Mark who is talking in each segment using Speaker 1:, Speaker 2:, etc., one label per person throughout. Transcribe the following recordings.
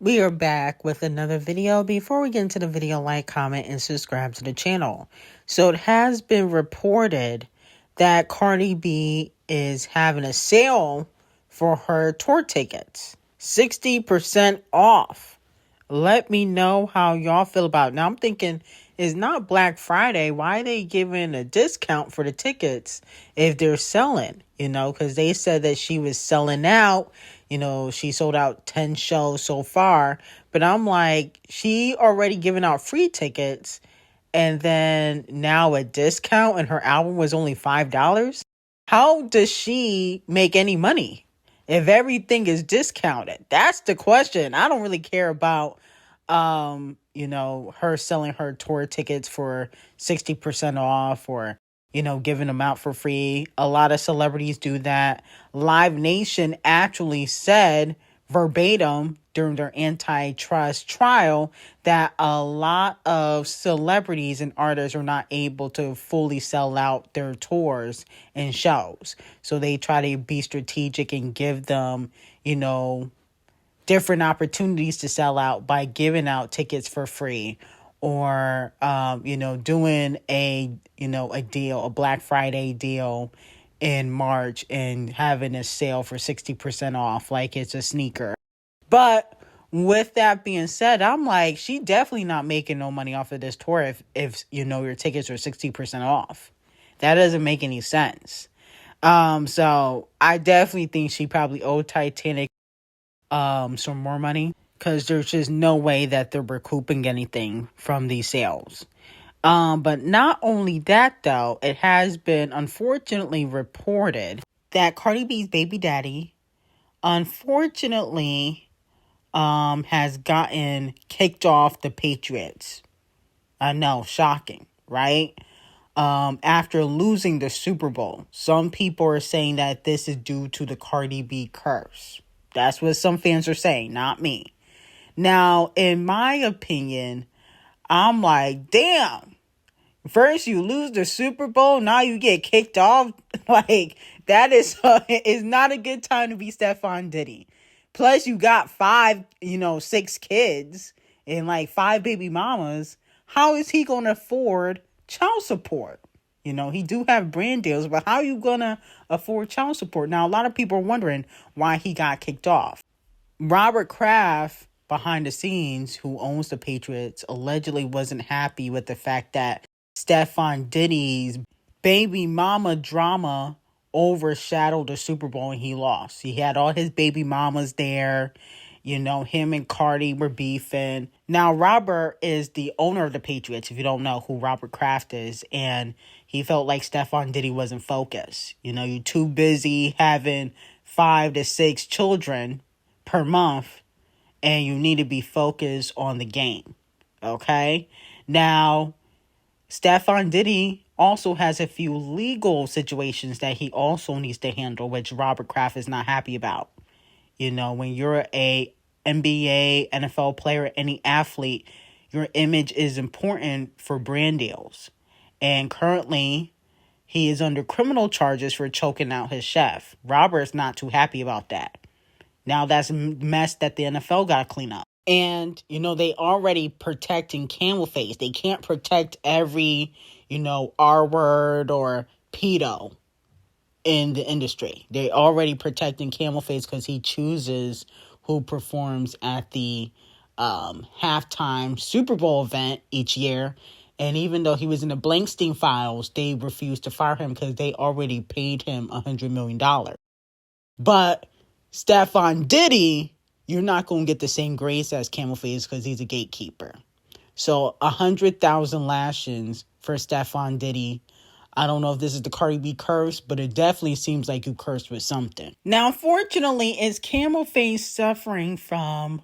Speaker 1: We are back with another video. Before we get into the video, like, comment, and subscribe to the channel. So it has been reported that Cardi B is having a sale for her tour tickets. 60% off. Let me know how y'all feel about it. Now I'm thinking, it's not Black Friday. Why are they giving a discount for the tickets if they're selling? Because they said that she was selling out. She sold out 10 shows so far. But I'm like, she already giving out free tickets. And then now a discount and her album was only $5. How does she make any money if everything is discounted? That's the question. I don't really care about her selling her tour tickets for 60% off or giving them out for free. A lot of celebrities do that. Live Nation actually said verbatim during their antitrust trial that a lot of celebrities and artists are not able to fully sell out their tours and shows. So they try to be strategic and give them, different opportunities to sell out by giving out tickets for free or, doing a deal, a Black Friday deal in March and having a sale for 60% off like it's a sneaker. But with that being said, I'm like, she definitely not making no money off of this tour if your tickets are 60% off. That doesn't make any sense. So I definitely think she probably owed Titanic some more money because there's just no way that they're recouping anything from these sales. But not only that, though, it has been unfortunately reported that Cardi B's baby daddy, unfortunately, has gotten kicked off the Patriots. I know, shocking, right? After losing the Super Bowl. Some people are saying that this is due to the Cardi B curse. That's what some fans are saying, not me. Now, in my opinion, I'm like, damn. First you lose the Super Bowl, now you get kicked off. Like, that is not a good time to be Stefon Diddy. Plus, you got 6 kids and like 5 baby mamas. How is he going to afford child support? He do have brand deals, but how are you going to afford child support? Now, a lot of people are wondering why he got kicked off. Robert Kraft, behind the scenes, who owns the Patriots, allegedly wasn't happy with the fact that Stefon Diddy's baby mama drama overshadowed the Super Bowl and he lost. He had all his baby mamas there. Him and Cardi were beefing. Now, Robert is the owner of the Patriots, if you don't know who Robert Kraft is. And he felt like Stefon Diddy wasn't focused. You're too busy having 5 to 6 children per month. And you need to be focused on the game. Okay? Now, Stefon Diddy also has a few legal situations that he also needs to handle, which Robert Kraft is not happy about. When you're a NBA, NFL player, any athlete, your image is important for brand deals. And currently, he is under criminal charges for choking out his chef. Robert's not too happy about that. Now that's a mess that the NFL got to clean up. And, they already protecting camel face. They can't protect every, R word or pedo in the industry. They already protecting camel face because he chooses who performs at the halftime Super Bowl event each year. And even though he was in the Blankstein files, they refused to fire him because they already paid him $100 million. But Stefon Diddy, you're not going to get the same grace as Camel Face because he's a gatekeeper. So 100,000 lashings for Stefon Diddy. I don't know if this is the Cardi B curse, but it definitely seems like you cursed with something. Now, unfortunately, is Camel Face suffering from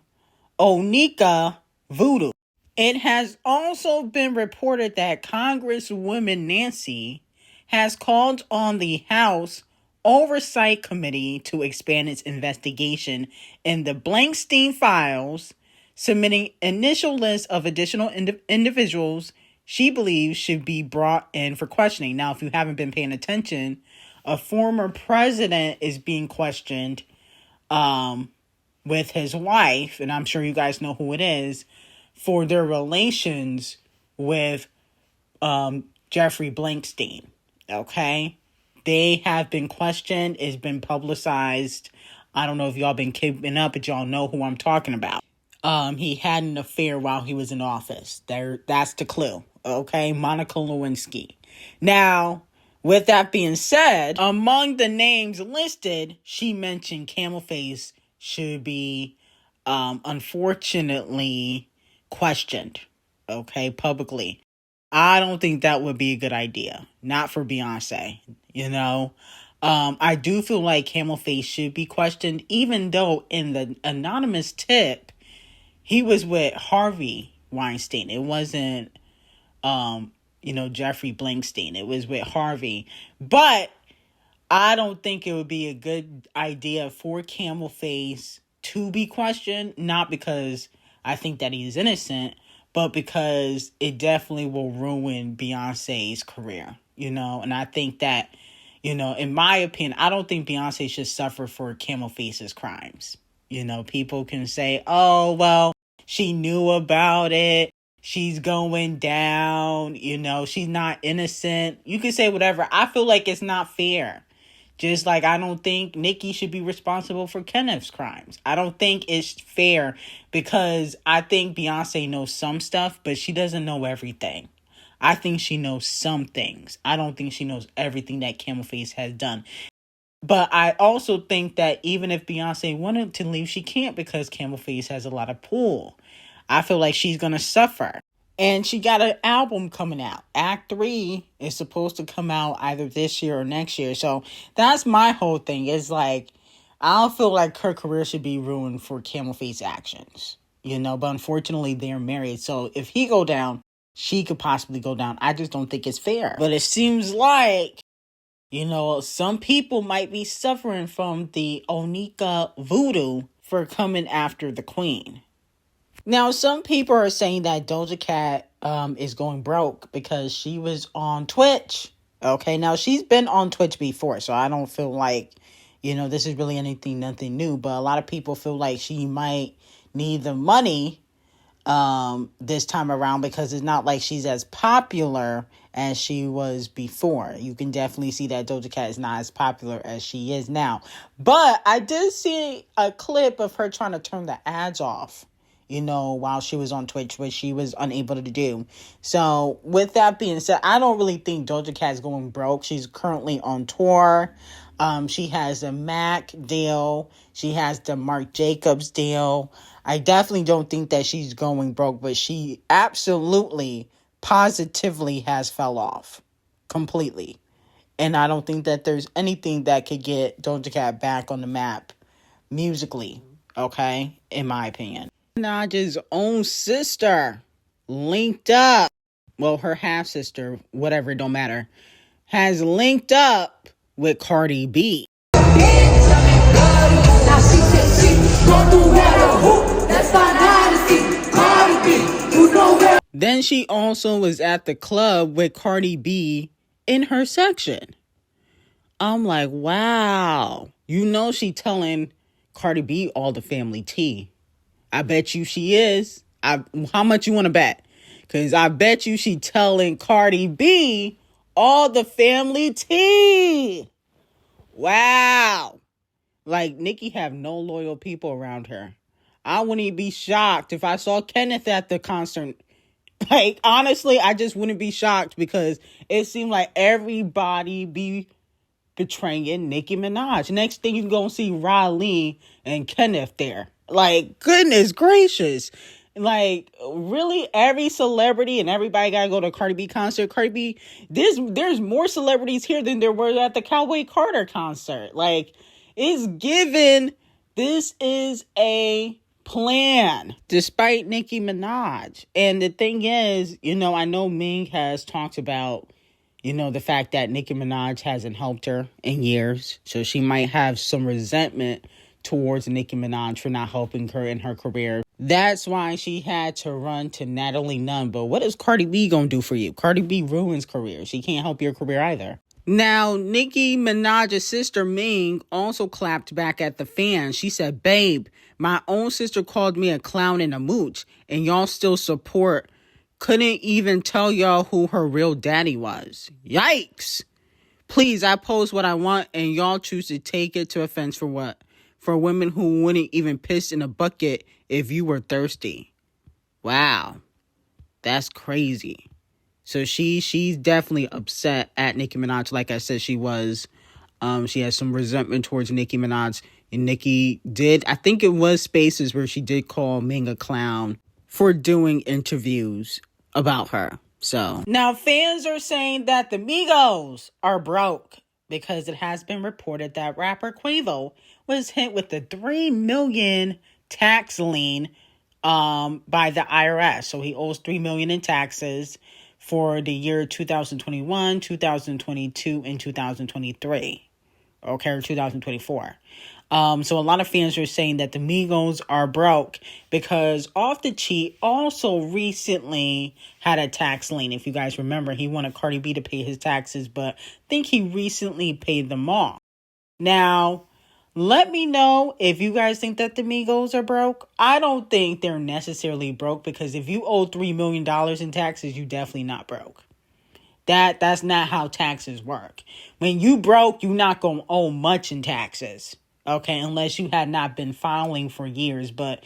Speaker 1: Onika voodoo? It has also been reported that Congresswoman Nancy has called on the House Oversight Committee to expand its investigation in the Blankstein files, submitting initial list of additional individuals she believes should be brought in for questioning. Now, if you haven't been paying attention, a former president is being questioned with his wife, and I'm sure you guys know who it is, for their relations with Jeffrey Blankstein. Okay? They have been questioned. It's been publicized. I don't know if y'all been keeping up, but y'all know who I'm talking about. He had an affair while he was in office. That's the clue. Okay? Monica Lewinsky. Now, with that being said, among the names listed, she mentioned Camel Face should be, unfortunately, questioned. Okay? Publicly. I don't think that would be a good idea. Not for Beyonce, you know. I do feel like Camel Face should be questioned, even though in the anonymous tip, he was with Harvey Weinstein. It wasn't, Jeffrey Blankstein. It was with Harvey. But I don't think it would be a good idea for Camel Face to be questioned. Not because I think that he's innocent, but because it definitely will ruin Beyonce's career, And I think that, in my opinion, I don't think Beyonce should suffer for Camel Face's crimes. People can say, oh, well, she knew about it. She's going down. She's not innocent. You can say whatever. I feel like it's not fair. Just like I don't think Nicki should be responsible for Kenneth's crimes. I don't think it's fair because I think Beyonce knows some stuff, but she doesn't know everything. I think she knows some things. I don't think she knows everything that Camel Face has done. But I also think that even if Beyonce wanted to leave, she can't because Camel Face has a lot of pull. I feel like she's going to suffer. And she got an album coming out. Act 3 is supposed to come out either this year or next year. So that's my whole thing. It's like, I don't feel like her career should be ruined for Camel Face actions. But unfortunately they're married. So if he go down, she could possibly go down. I just don't think it's fair. But it seems like, some people might be suffering from the Onika voodoo for coming after the queen. Now, some people are saying that Doja Cat is going broke because she was on Twitch. Okay, now she's been on Twitch before, so I don't feel like, this is really nothing new. But a lot of people feel like she might need the money this time around because it's not like she's as popular as she was before. You can definitely see that Doja Cat is not as popular as she is now. But I did see a clip of her trying to turn the ads off, while she was on Twitch, which she was unable to do. So with that being said, I don't really think Doja Cat is going broke. She's currently on tour. She has a Mac deal. She has the Marc Jacobs deal. I definitely don't think that she's going broke, but she absolutely, positively has fell off completely. And I don't think that there's anything that could get Doja Cat back on the map musically, okay, in my opinion. Minaj's own sister linked up, well, her half sister, whatever, it don't matter, has linked up with Cardi B. Then she also was at the club with Cardi B in her section. I'm like, wow. She telling Cardi B all the family tea. I bet you she is. How much you want to bet? Because I bet you she telling Cardi B all the family tea. Wow. Like, Nicki have no loyal people around her. I wouldn't be shocked if I saw Kenneth at the concert. Like, honestly, I just wouldn't be shocked because it seemed like everybody be betraying Nicki Minaj. Next thing you go see Riley and Kenneth there. Like, goodness gracious. Like, really, every celebrity and everybody gotta go to a Cardi B concert. Cardi B, there's more celebrities here than there were at the Cowboy Carter concert. Like, it's given, this is a plan, despite Nicki Minaj. And the thing is, I know Ming has talked about, the fact that Nicki Minaj hasn't helped her in years. So she might have some resentment towards Nicki Minaj for not helping her in her career. That's why she had to run to Natalie Nunn. But what is Cardi B gonna do for you? Cardi B ruins careers. She can't help your career either. Now, Nicki Minaj's sister Ming also clapped back at the fans. She said, "Babe, my own sister called me a clown and a mooch, and y'all still support. Couldn't even tell y'all who her real daddy was. Yikes. Please, I post what I want, and y'all choose to take it to offense for what? For women who wouldn't even piss in a bucket if you were thirsty." Wow. That's crazy. So she's definitely upset at Nicki Minaj. Like I said, she was. She has some resentment towards Nicki Minaj. And Nicki did, I think it was spaces where she did call Ming a clown for doing interviews about her. So now fans are saying that the Migos are broke because it has been reported that rapper Quavo was hit with a $3 million tax lien by the IRS. So he owes $3 million in taxes for the year 2021, 2022, and 2023. Okay, or 2024. So a lot of fans are saying that the Migos are broke because Off the Cheat also recently had a tax lien. If you guys remember, he wanted Cardi B to pay his taxes, but I think he recently paid them off. Now, let me know if you guys think that the Migos are broke. I don't think they're necessarily broke because if you owe $3 million in taxes, you definitely not broke. That's not how taxes work. When you broke, you're not going to owe much in taxes. Okay, unless you had not been filing for years. But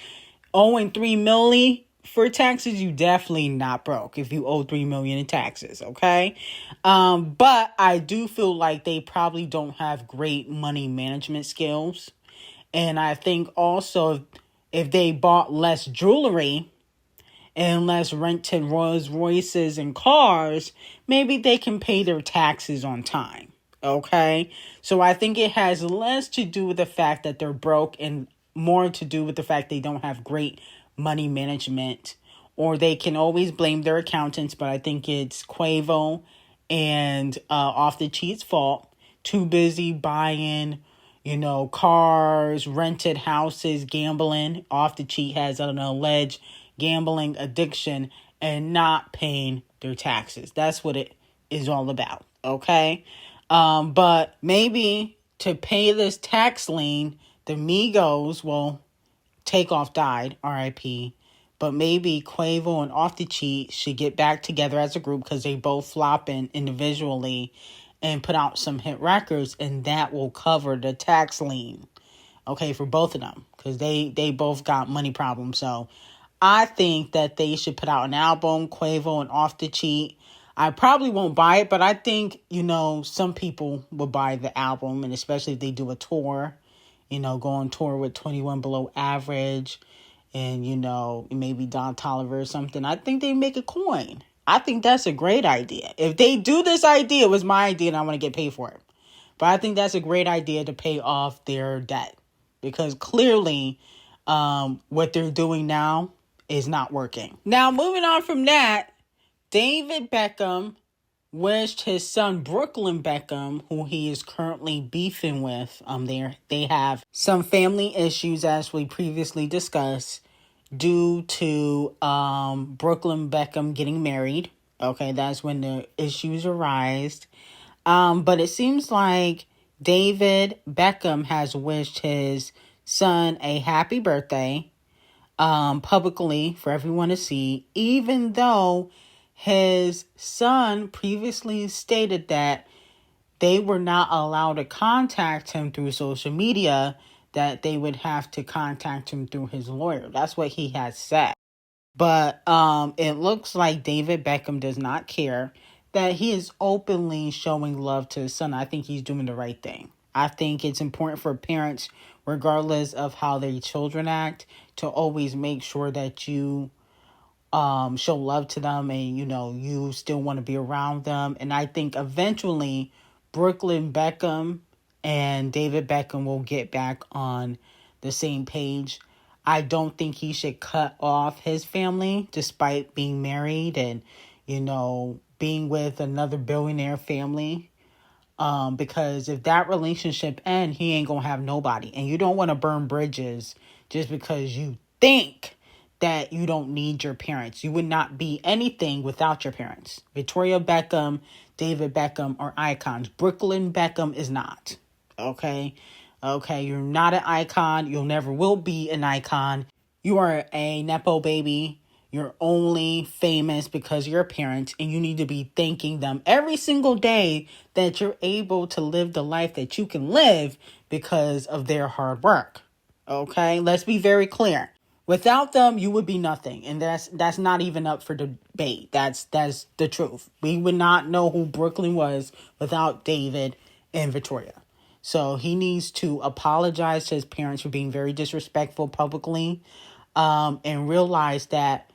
Speaker 1: owing $3 million for taxes, you definitely not broke if you owe $3 million in taxes, okay? But I do feel like they probably don't have great money management skills. And I think also if they bought less jewelry and less rented Rolls Royces and cars, maybe they can pay their taxes on time, okay? So I think it has less to do with the fact that they're broke and more to do with the fact they don't have great money management, or they can always blame their accountants, but I think it's Quavo and Off the Cheat's fault. Too busy buying, cars, rented houses, gambling. Off the Cheat has an alleged gambling addiction and not paying their taxes. That's what it is all about, okay? But maybe to pay this tax lien, the Migos, well, Takeoff died, R.I.P., but maybe Quavo and Off the Cheat should get back together as a group because they both flopping individually and put out some hit records, and that will cover the tax lien, okay, for both of them because they both got money problems. So I think that they should put out an album, Quavo and Off the Cheat. I probably won't buy it, but I think, some people will buy the album, and especially if they do a tour, go on tour with 21 Below Average and, maybe Don Toliver or something. I think they make a coin. I think that's a great idea. If they do this idea, it was my idea and I want to get paid for it. But I think that's a great idea to pay off their debt because clearly what they're doing now is not working. Now, moving on from that, David Beckham wished his son Brooklyn Beckham, who he is currently beefing with, they have some family issues as we previously discussed due to Brooklyn Beckham getting married. Okay, that's when the issues arise. But it seems like David Beckham has wished his son a happy birthday publicly for everyone to see, even though his son previously stated that they were not allowed to contact him through social media, that they would have to contact him through his lawyer. That's what he has said. But it looks like David Beckham does not care, that he is openly showing love to his son. I think he's doing the right thing. I think it's important for parents, regardless of how their children act, to always make sure that you show love to them and, you still want to be around them. And I think eventually Brooklyn Beckham and David Beckham will get back on the same page. I don't think he should cut off his family despite being married and, being with another billionaire family. Because if that relationship ends, he ain't gonna have nobody. And you don't want to burn bridges just because you think that you don't need your parents. You would not be anything without your parents. Victoria Beckham David Beckham are icons. Brooklyn Beckham is not. Okay? Okay, you're not an icon. You'll never will be an icon. You are a Nepo baby. You're only famous because of your parents, and you need to be thanking them every single day that you're able to live the life that you can live because of their hard work. Okay? Let's be very clear. Without them, you would be nothing, and that's not even up for debate. That's the truth. We would not know who Brooklyn was without David and Victoria. So he needs to apologize to his parents for being very disrespectful publicly, and realize that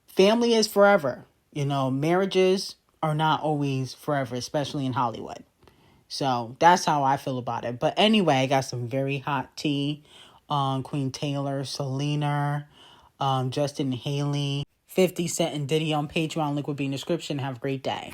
Speaker 1: family is forever. You know, marriages are not always forever, especially in Hollywood. So that's how I feel about it. But anyway, I got some very hot tea on Queen Taylor, Selena, Justin Haley, 50 Cent and Diddy on Patreon. Link will be in the description. Have a great day.